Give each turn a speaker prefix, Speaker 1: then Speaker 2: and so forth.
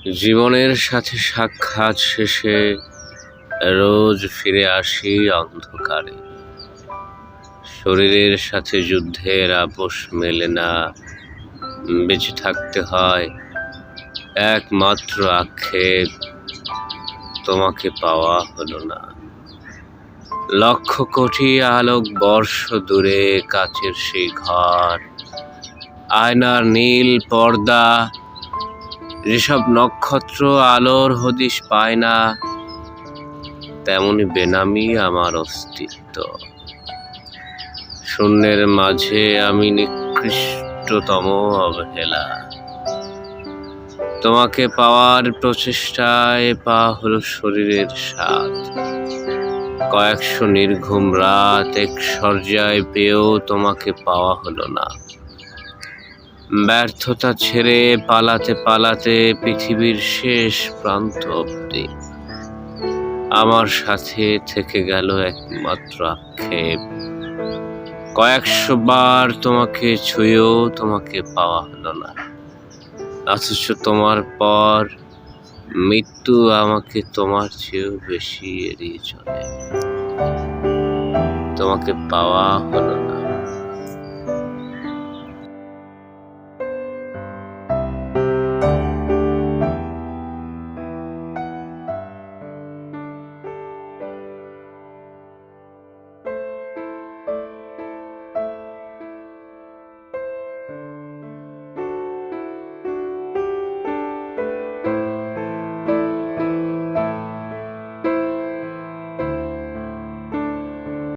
Speaker 1: জীবনের সাথে সাক্ষাৎ শেষে রোজ ফিরে আসি অন্ধকারে। শরীরের সাথে যুদ্ধের আপোষ মেলে না, বেঁচে থাকতে হয় একমাত্র আক্ষেপ, তোমাকে পাওয়া হলো না। লক্ষ কোটি আলোক বর্ষ দূরে কাচের সেই ঘর, আয়নার নীল পর্দা, যেসব নক্ষত্র আলোর হদিশ পায় না, তেমনি বেনামি আমার অস্তিত্ব। শূন্যের মাঝে আমি নিকৃষ্টতম অবহেলা। তোমাকে পাওয়ার প্রচেষ্টায় পা হলো শরীরের স্বাদ। কয়েকশো নির্ঘুম রাত এক শয্যায় পেয়েও তোমাকে পাওয়া হলো না। ব্যর্থতা ছেড়ে পালাতে পালাতে পৃথিবীর শেষ প্রান্ত অবধি আমার সাথে থেকে গেল একমাত্র আক্ষেপ। কয়েকশো বার তোমাকে ছুঁয়েও তোমাকে পাওয়া হলো না, অথচ তোমার পর মৃত্যু আমাকে তোমার চেয়েও বেশি এড়িয়ে চলে। তোমাকে পাওয়া হলো না।